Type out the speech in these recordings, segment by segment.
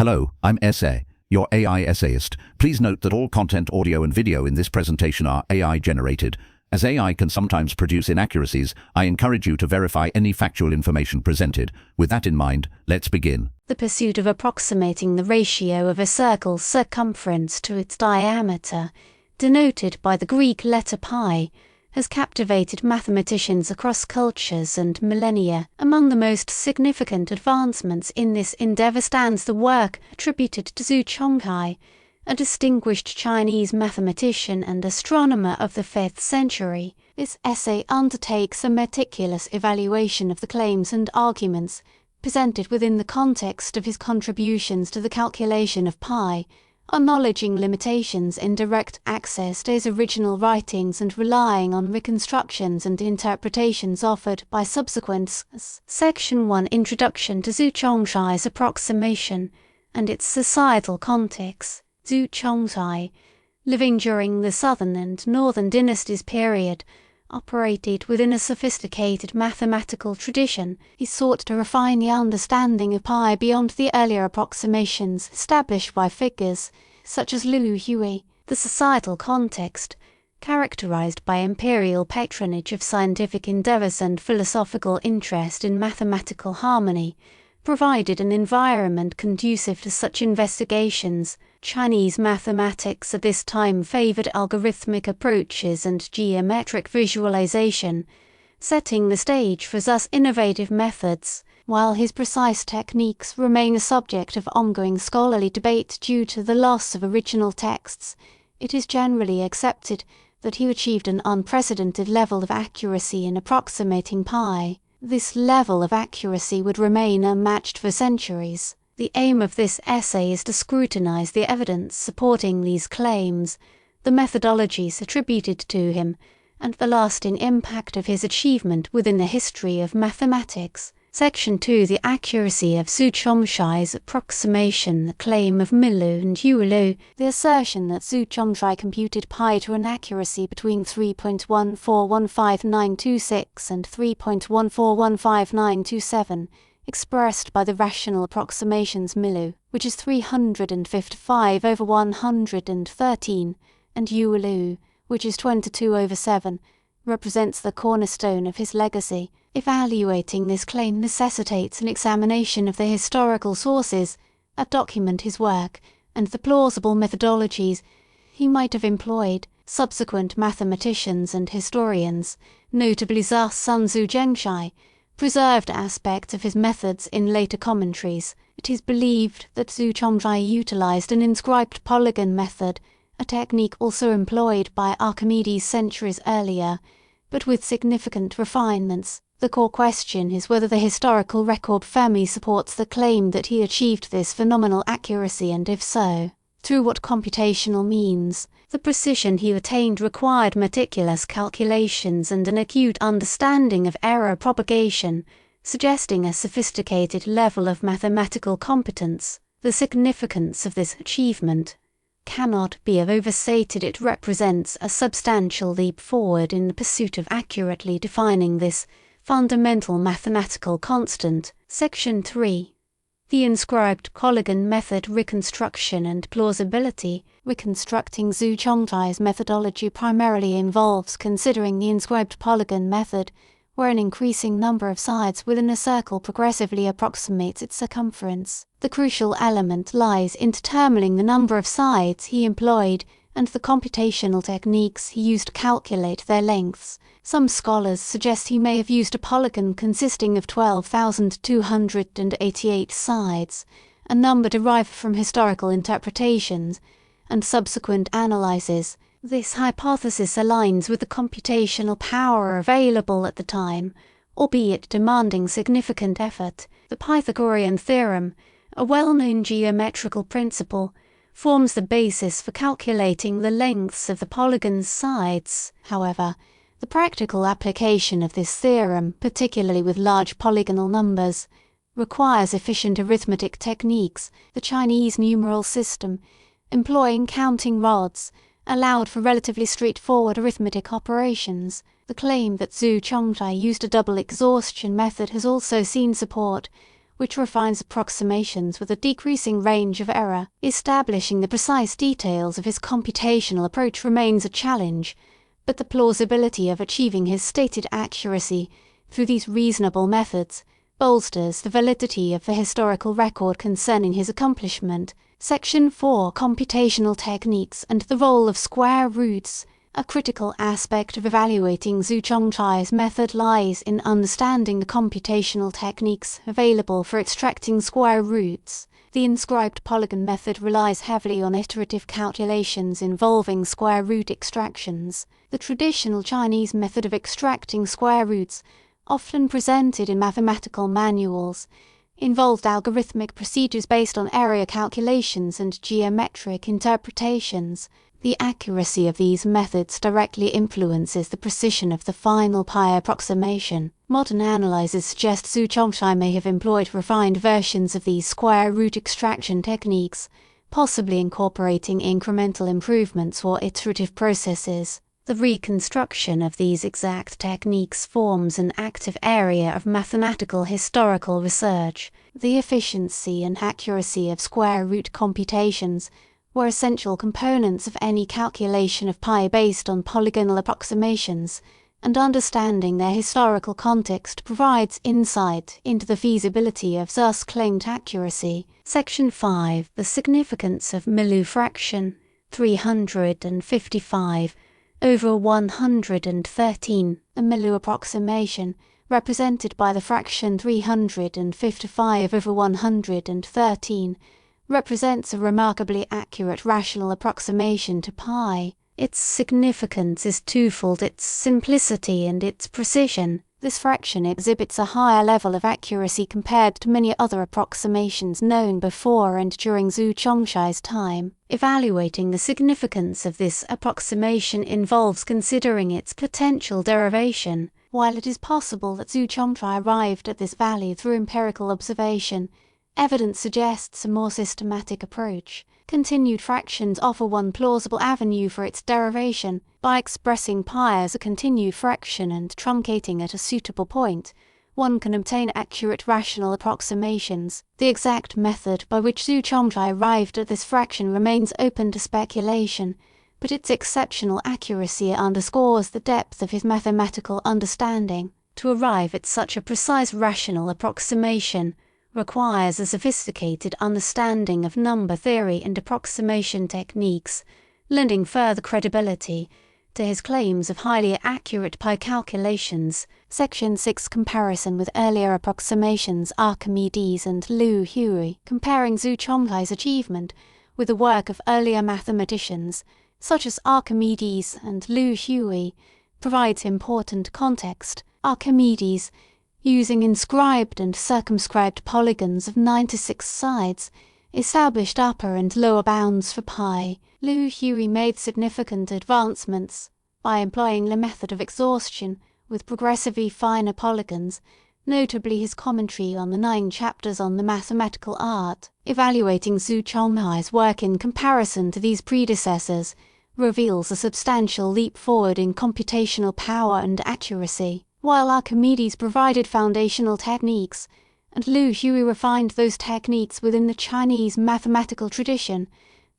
Hello, I'm Essay, your AI essayist. Please note that all content, audio and video in this presentation are AI generated. As AI can sometimes produce inaccuracies, I encourage you to verify any factual information presented. With that in mind, let's begin. The pursuit of approximating the ratio of a circle's circumference to its diameter, denoted by the Greek letter pi, has captivated mathematicians across cultures and millennia. Among the most significant advancements in this endeavor stands the work attributed to Zhu Chongzhi, a distinguished Chinese mathematician and astronomer of the 5th century. This essay undertakes a meticulous evaluation of the claims and arguments presented within the context of his contributions to the calculation of pi, acknowledging limitations in direct access to his original writings and relying on reconstructions and interpretations offered by subsequent. Section 1 Introduction to Zhu Chongzhi's Approximation and its Societal Context. Zhu Chongzhi, living during the Southern and Northern Dynasties period, operated within a sophisticated mathematical tradition. He sought to refine the understanding of pi beyond the earlier approximations established by figures such as Liu Hui. The societal context, characterized by imperial patronage of scientific endeavors and philosophical interest in mathematical harmony, provided an environment conducive to such investigations. Chinese mathematics at this time favored algorithmic approaches and geometric visualization, setting the stage for thus innovative methods. While his precise techniques remain a subject of ongoing scholarly debate due to the loss of original texts, it is generally accepted that he achieved an unprecedented level of accuracy in approximating pi. This level of accuracy would remain unmatched for centuries. The aim of this essay is to scrutinize the evidence supporting these claims, the methodologies attributed to him, and the lasting impact of his achievement within the history of mathematics. Section 2 The accuracy of Zhu Chongzhi's approximation. The claim of Milu and Yuelu. The assertion that Zhu Chongzhi computed pi to an accuracy between 3.1415926 and 3.1415927, expressed by the rational approximations Milu, which is 355/113, and Yuelu, which is 22/7, represents the cornerstone of his legacy. Evaluating this claim necessitates an examination of the historical sources that document his work and the plausible methodologies he might have employed. Subsequent mathematicians and historians, notably Sun Zhu Zhengzhai, preserved aspects of his methods in later commentaries. It is believed that Zhu Chongzhi utilized an inscribed polygon method, a technique also employed by Archimedes centuries earlier, but with significant refinements. The core question is whether the historical record firmly supports the claim that he achieved this phenomenal accuracy, and if so, through what computational means. The precision he attained required meticulous calculations and an acute understanding of error propagation, suggesting a sophisticated level of mathematical competence. The significance of this achievement cannot be overstated. It represents a substantial leap forward in the pursuit of accurately defining this fundamental mathematical constant. Section 3 The inscribed polygon method. Reconstruction and plausibility. Reconstructing Zhu Chongzhi's methodology primarily involves considering the inscribed polygon method, where an increasing number of sides within a circle progressively approximates its circumference. The crucial element lies in determining the number of sides he employed and the computational techniques he used to calculate their lengths. Some scholars suggest he may have used a polygon consisting of 12,288 sides, a number derived from historical interpretations and subsequent analyses. This hypothesis aligns with the computational power available at the time, albeit demanding significant effort. The Pythagorean theorem, a well-known geometrical principle, forms the basis for calculating the lengths of the polygon's sides. However, the practical application of this theorem, particularly with large polygonal numbers, requires efficient arithmetic techniques. The Chinese numeral system, employing counting rods, allowed for relatively straightforward arithmetic operations. The claim that Zhu Chongzhi used a double exhaustion method has also seen support, which refines approximations with a decreasing range of error. Establishing the precise details of his computational approach remains a challenge, but the plausibility of achieving his stated accuracy through these reasonable methods bolsters the validity of the historical record concerning his accomplishment. Section 4. Computational techniques and the role of square roots. A critical aspect of evaluating Zhu Chongzhi's method lies in understanding the computational techniques available for extracting square roots. The inscribed polygon method relies heavily on iterative calculations involving square root extractions. The traditional Chinese method of extracting square roots, often presented in mathematical manuals, involved algorithmic procedures based on area calculations and geometric interpretations. The accuracy of these methods directly influences the precision of the final pi approximation. Modern analyzers suggest Zhu Chongzhi may have employed refined versions of these square root extraction techniques, possibly incorporating incremental improvements or iterative processes. The reconstruction of these exact techniques forms an active area of mathematical historical research. The efficiency and accuracy of square root computations were essential components of any calculation of pi based on polygonal approximations, and understanding their historical context provides insight into the feasibility of thus claimed accuracy. Section 5. The significance of Millau fraction 355 over 113. A Millau approximation, represented by the fraction 355 over 113, represents a remarkably accurate rational approximation to pi. Its significance is twofold: its simplicity and its precision. This fraction exhibits a higher level of accuracy compared to many other approximations known before and during Zhu Chongzhi's time. Evaluating the significance of this approximation involves considering its potential derivation. While it is possible that Zhu Chongzhi arrived at this value through empirical observation, evidence suggests a more systematic approach. Continued fractions offer one plausible avenue for its derivation. By expressing pi as a continued fraction and truncating at a suitable point, one can obtain accurate rational approximations. The exact method by which Zhu Chongzhi arrived at this fraction remains open to speculation, but its exceptional accuracy underscores the depth of his mathematical understanding. To arrive at such a precise rational approximation requires a sophisticated understanding of number theory and approximation techniques, lending further credibility to his claims of highly accurate pi calculations. Section 6. Comparison with earlier approximations. Archimedes and Liu Hui. Comparing Zhu Chongzhi's achievement with the work of earlier mathematicians, such as Archimedes and Liu Hui, provides important context. Archimedes, using inscribed and circumscribed polygons of 96 sides, established upper and lower bounds for pi. Liu Hui made significant advancements by employing the method of exhaustion with progressively finer polygons, notably his commentary on the 9 chapters on the mathematical art. Evaluating Zhu Chongzhi's work in comparison to these predecessors reveals a substantial leap forward in computational power and accuracy. While Archimedes provided foundational techniques, and Liu Hui refined those techniques within the Chinese mathematical tradition,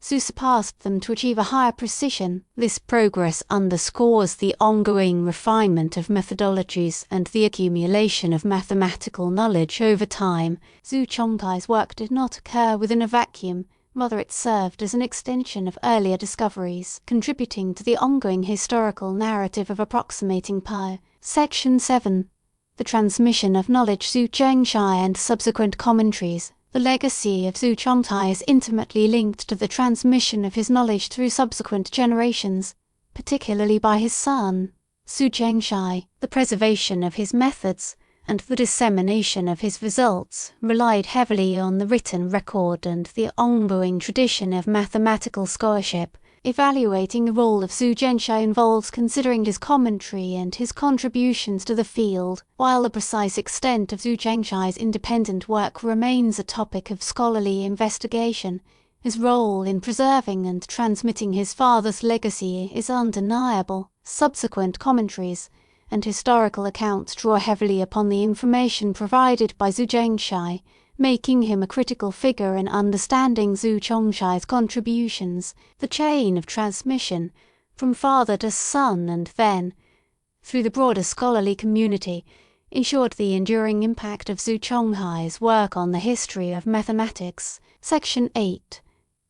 Zhu surpassed them to achieve a higher precision. This progress underscores the ongoing refinement of methodologies and the accumulation of mathematical knowledge over time. Zhu Chongzhi's work did not occur within a vacuum, rather it served as an extension of earlier discoveries, contributing to the ongoing historical narrative of approximating pi. Section 7. The transmission of knowledge. Zhu Chongzhi and subsequent commentaries. The legacy of Zhu Chongzhi is intimately linked to the transmission of his knowledge through subsequent generations, particularly by his son, Zhu Chongzhi. The preservation of his methods and the dissemination of his results relied heavily on the written record and the ongoing tradition of mathematical scholarship. Evaluating the role of Zhu Chongzhi involves considering his commentary and his contributions to the field. While the precise extent of Zhu Chongzhi's independent work remains a topic of scholarly investigation, his role in preserving and transmitting his father's legacy is undeniable. Subsequent commentaries and historical accounts draw heavily upon the information provided by Zhu Chongzhi, making him a critical figure in understanding Zhu Chongzhi's contributions, the chain of transmission, from father to son and then, through the broader scholarly community, ensured the enduring impact of Zhu Chongzhi's work on the history of mathematics. Section 8.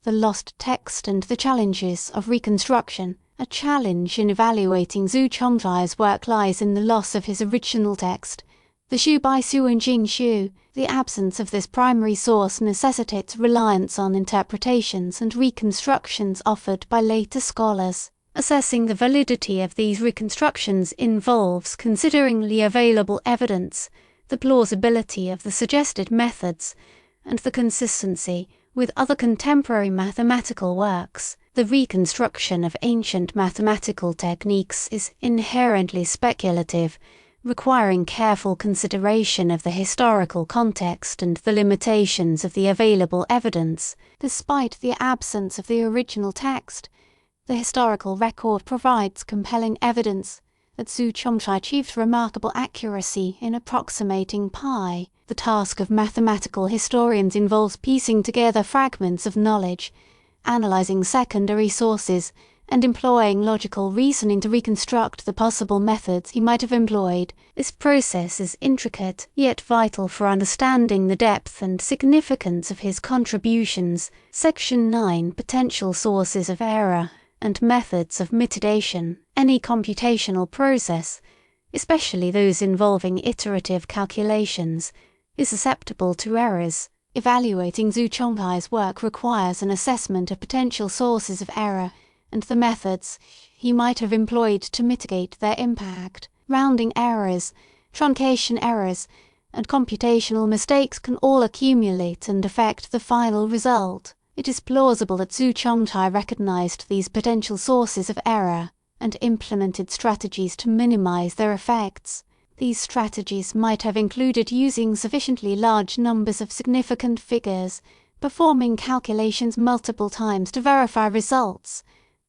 The Lost Text and the Challenges of Reconstruction. A challenge in evaluating Zhu Chongzhi's work lies in the loss of his original text. The Xu Bai Xu and Jing Xu, the absence of this primary source necessitates reliance on interpretations and reconstructions offered by later scholars. Assessing the validity of these reconstructions involves considering the available evidence, the plausibility of the suggested methods, and the consistency with other contemporary mathematical works. The reconstruction of ancient mathematical techniques is inherently speculative, requiring careful consideration of the historical context and the limitations of the available evidence. Despite the absence of the original text, the historical record provides compelling evidence that Zhu Chongzhi achieved remarkable accuracy in approximating pi. The task of mathematical historians involves piecing together fragments of knowledge, analyzing secondary sources, and employing logical reasoning to reconstruct the possible methods he might have employed. This process is intricate, yet vital for understanding the depth and significance of his contributions. Section 9. Potential sources of error and methods of mitigation. Any computational process, especially those involving iterative calculations, is susceptible to errors. Evaluating Zhu Chongzhi's work requires an assessment of potential sources of error and the methods he might have employed to mitigate their impact. Rounding errors, truncation errors, and computational mistakes can all accumulate and affect the final result. It is plausible that Zhu Chongzhi recognized these potential sources of error and implemented strategies to minimize their effects. These strategies might have included using sufficiently large numbers of significant figures, performing calculations multiple times to verify results,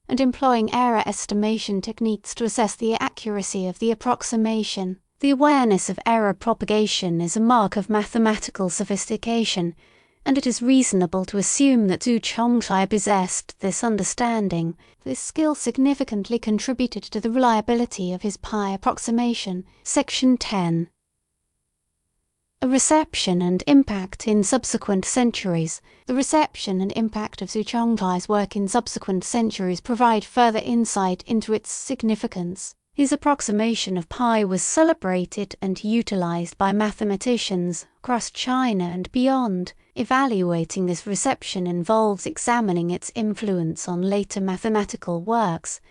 and employing error estimation techniques to assess the accuracy of the approximation. The awareness of error propagation is a mark of mathematical sophistication, and it is reasonable to assume that Zhu Chongzhi possessed this understanding. This skill significantly contributed to the reliability of his pi approximation. Section 10. A reception and impact in subsequent centuries. The reception and impact of Zhu Chongzhi's work in subsequent centuries provide further insight into its significance. His approximation of pi was celebrated and utilized by mathematicians across China and beyond. Evaluating this reception involves examining its influence on later mathematical works,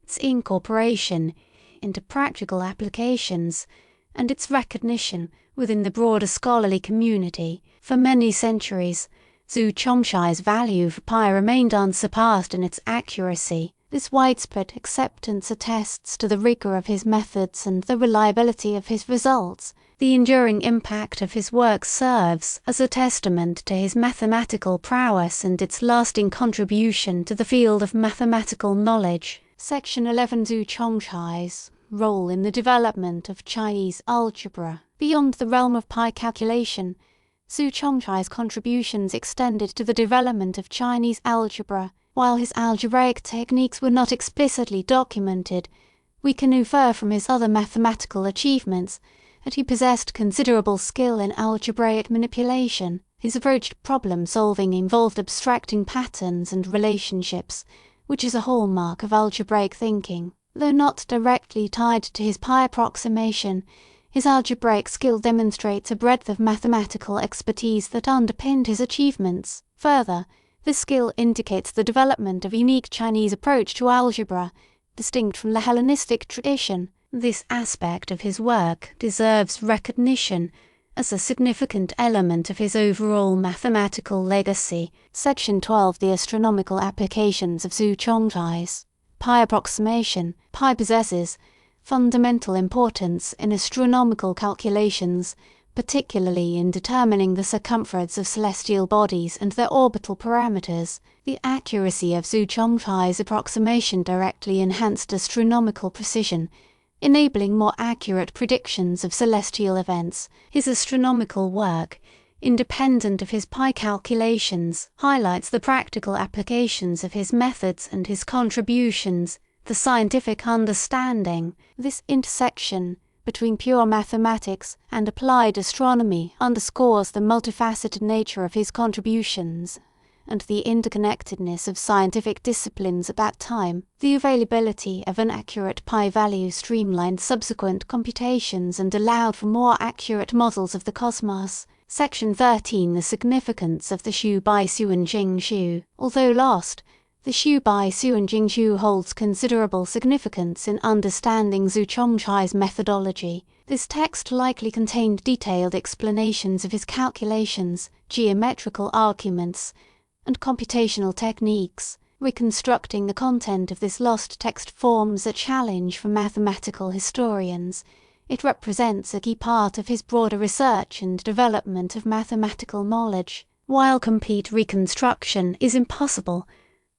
its incorporation into practical applications, and its recognition within the broader scholarly community. For many centuries, Zhu Chongzhi's value for pi remained unsurpassed in its accuracy. This widespread acceptance attests to the rigor of his methods and the reliability of his results. The enduring impact of his work serves as a testament to his mathematical prowess and its lasting contribution to the field of mathematical knowledge. Section 11. Zhu Chongzhi's role in the development of Chinese algebra. Beyond the realm of pi calculation, Zhu Chongzhi's contributions extended to the development of Chinese algebra. While his algebraic techniques were not explicitly documented, we can infer from his other mathematical achievements that he possessed considerable skill in algebraic manipulation. His approach to problem-solving involved abstracting patterns and relationships, which is a hallmark of algebraic thinking. Though not directly tied to his pi approximation, his algebraic skill demonstrates a breadth of mathematical expertise that underpinned his achievements. Further, this skill indicates the development of a unique Chinese approach to algebra, distinct from the Hellenistic tradition. This aspect of his work deserves recognition as a significant element of his overall mathematical legacy. Section 12. The astronomical applications of Zhu Chongzhi's pi approximation. Pi possesses fundamental importance in astronomical calculations, particularly in determining the circumference of celestial bodies and their orbital parameters. The accuracy of Zhu Chongzhi's approximation directly enhanced astronomical precision, enabling more accurate predictions of celestial events. His astronomical work, independent of his pi calculations, highlights the practical applications of his methods and his contributions, the scientific understanding. This intersection between pure mathematics and applied astronomy underscores the multifaceted nature of his contributions and the interconnectedness of scientific disciplines at that time. The availability of an accurate pi value streamlined subsequent computations and allowed for more accurate models of the cosmos. Section 13. The significance of the Xu by Suanjing Xu. Although lost, the Xu by Suanjing Xu holds considerable significance in understanding Zhu Chongzhi's methodology. This text likely contained detailed explanations of his calculations, geometrical arguments, and computational techniques. Reconstructing the content of this lost text forms a challenge for mathematical historians. It represents a key part of his broader research and development of mathematical knowledge. While complete reconstruction is impossible,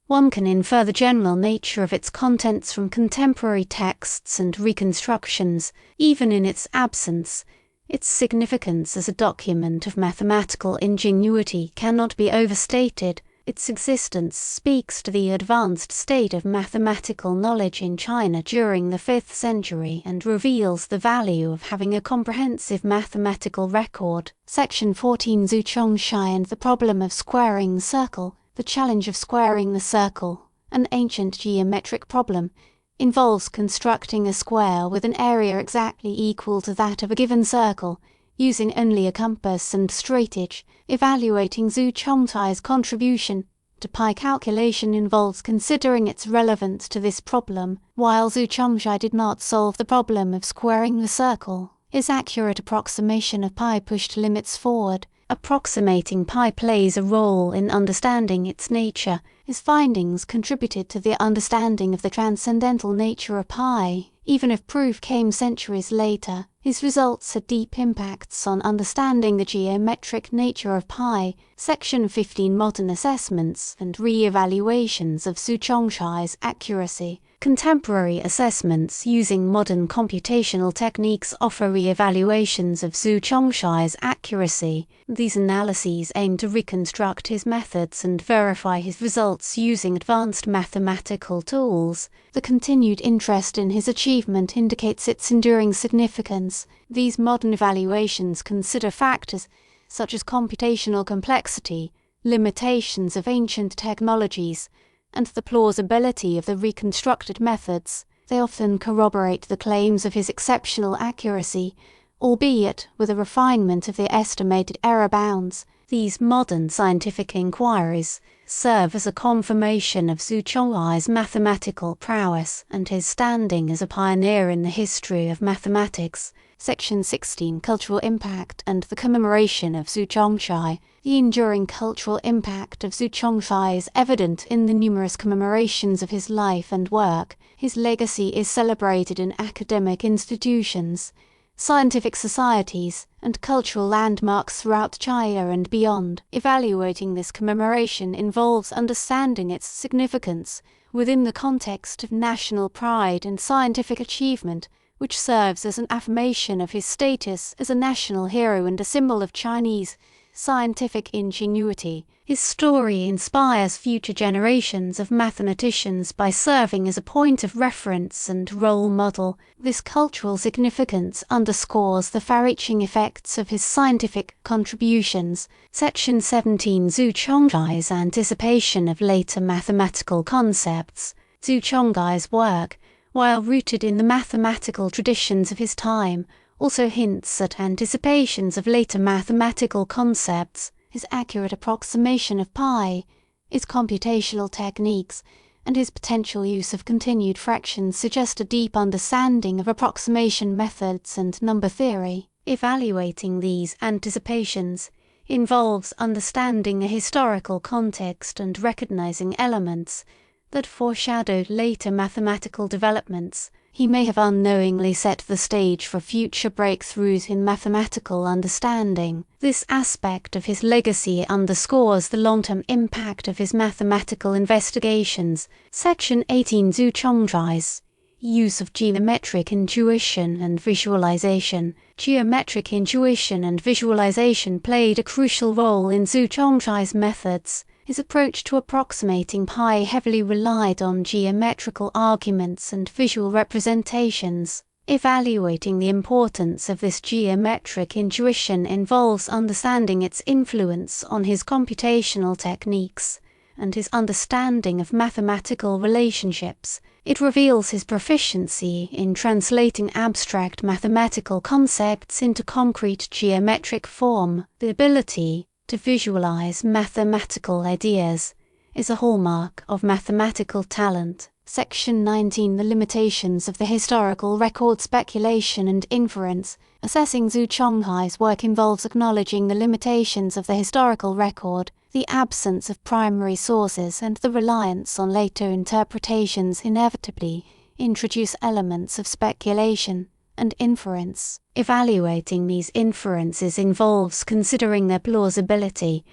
one can infer the general nature of its contents from contemporary texts and reconstructions. Even in its absence, its significance as a document of mathematical ingenuity cannot be overstated. Its existence speaks to the advanced state of mathematical knowledge in China during the 5th century and reveals the value of having a comprehensive mathematical record. Section 14. Zhu Chongzhi and the problem of squaring the circle. The challenge of squaring the circle, an ancient geometric problem, involves constructing a square with an area exactly equal to that of a given circle, using only a compass and straightedge. Evaluating Zhu Chongzhi's contribution to pi calculation involves considering its relevance to this problem. While Zhu Chongzhi did not solve the problem of squaring the circle, his accurate approximation of pi pushed limits forward. Approximating pi plays a role in understanding its nature. His findings contributed to the understanding of the transcendental nature of pi. Even if proof came centuries later, his results had deep impacts on understanding the geometric nature of pi. Section 15. Modern assessments and re-evaluations of Zhu Chongzhi's accuracy. Contemporary assessments using modern computational techniques offer re-evaluations of Zhu Chongzhi's accuracy. These analyses aim to reconstruct his methods and verify his results using advanced mathematical tools. The continued interest in his achievement indicates its enduring significance. These modern evaluations consider factors such as computational complexity, limitations of ancient technologies, and the plausibility of the reconstructed methods. They often corroborate the claims of his exceptional accuracy, albeit with a refinement of the estimated error bounds. These modern scientific inquiries serve as a confirmation of Zhu Chongzhi's mathematical prowess and his standing as a pioneer in the history of mathematics. Section 16. Cultural impact and the commemoration of Zhu Chongzhi. The enduring cultural impact of Zhu Chongzhi is evident in the numerous commemorations of his life and work. His legacy is celebrated in academic institutions, scientific societies, and cultural landmarks throughout China and beyond. Evaluating this commemoration involves understanding its significance within the context of national pride and scientific achievement, which serves as an affirmation of his status as a national hero and a symbol of Chinese scientific ingenuity. His story inspires future generations of mathematicians by serving as a point of reference and role model. This cultural significance underscores the far-reaching effects of his scientific contributions. Section 17. Zhu Chongzhi's anticipation of later mathematical concepts. Zhu Chongzhi's work, while rooted in the mathematical traditions of his time, also hints at anticipations of later mathematical concepts. His accurate approximation of pi, its computational techniques, and his potential use of continued fractions suggest a deep understanding of approximation methods and number theory. Evaluating these anticipations involves understanding the historical context and recognizing elements that foreshadowed later mathematical developments. He may have unknowingly set the stage for future breakthroughs in mathematical understanding. This aspect of his legacy underscores the long-term impact of his mathematical investigations. Section 18. Zhu Chongzhi's Use of geometric intuition and visualization. Geometric intuition and visualization played a crucial role in Zhu Chongzhi's methods. His approach to approximating pi heavily relied on geometrical arguments and visual representations. Evaluating the importance of this geometric intuition involves understanding its influence on his computational techniques and his understanding of mathematical relationships. It reveals his proficiency in translating abstract mathematical concepts into concrete geometric form. The ability to visualize mathematical ideas is a hallmark of mathematical talent. Section 19. The limitations of the historical record. Speculation and inference. Assessing Zhu Chongzhi's work involves acknowledging the limitations of the historical record. The absence of primary sources and the reliance on later interpretations inevitably introduce elements of speculation and inference. Evaluating these inferences involves considering their plausibility,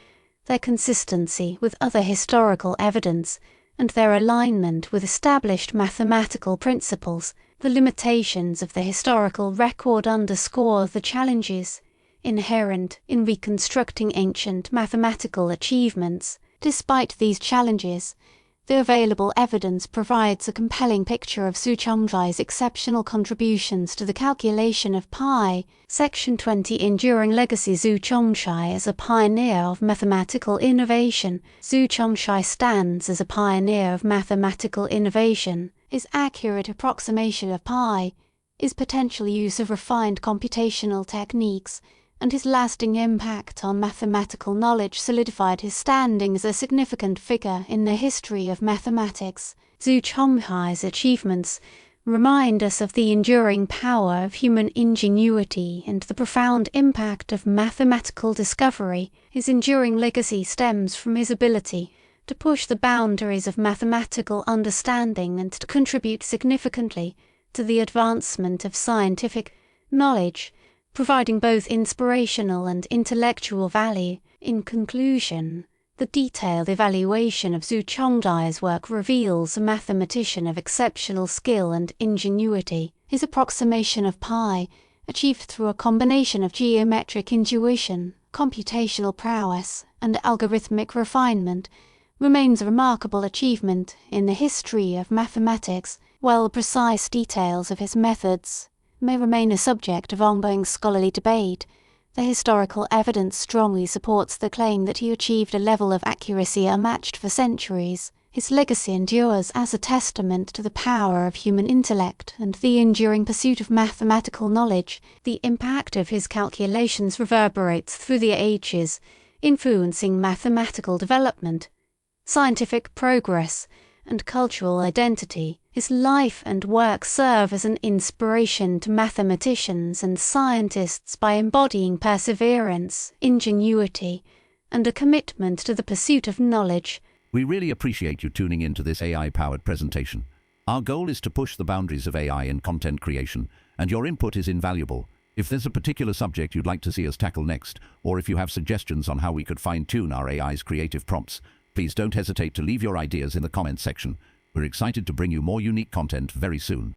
their consistency with other historical evidence, and their alignment with established mathematical principles. The limitations of the historical record underscore the challenges inherent in reconstructing ancient mathematical achievements. Despite these challenges, the available evidence provides a compelling picture of Zhu Chongzhi's exceptional contributions to the calculation of pi. Section 20. Enduring legacy. Zhu Chongzhi as a pioneer of mathematical innovation. Zhu Chongzhi stands as a pioneer of mathematical innovation. His accurate approximation of pi, his potential use of refined computational techniques, and his lasting impact on mathematical knowledge solidified his standing as a significant figure in the history of mathematics. Zhu Chongzhi's achievements remind us of the enduring power of human ingenuity and the profound impact of mathematical discovery. His enduring legacy stems from his ability to push the boundaries of mathematical understanding and to contribute significantly to the advancement of scientific knowledge, providing both inspirational and intellectual value. In conclusion, the detailed evaluation of Zhu Chongzhi's work reveals a mathematician of exceptional skill and ingenuity. His approximation of pi, achieved through a combination of geometric intuition, computational prowess, and algorithmic refinement, remains a remarkable achievement in the history of mathematics. While the precise details of his methods may remain a subject of ongoing scholarly debate, the historical evidence strongly supports the claim that he achieved a level of accuracy unmatched for centuries. His legacy endures as a testament to the power of human intellect and the enduring pursuit of mathematical knowledge. The impact of his calculations reverberates through the ages, influencing mathematical development, scientific progress, and cultural identity. His life and work serve as an inspiration to mathematicians and scientists by embodying perseverance, ingenuity, and a commitment to the pursuit of knowledge. We really appreciate you tuning into this AI-powered presentation. Our goal is to push the boundaries of AI in content creation, and your input is invaluable. If there's a particular subject you'd like to see us tackle next, or if you have suggestions on how we could fine-tune our AI's creative prompts, please don't hesitate to leave your ideas in the comments section. We're excited to bring you more unique content very soon.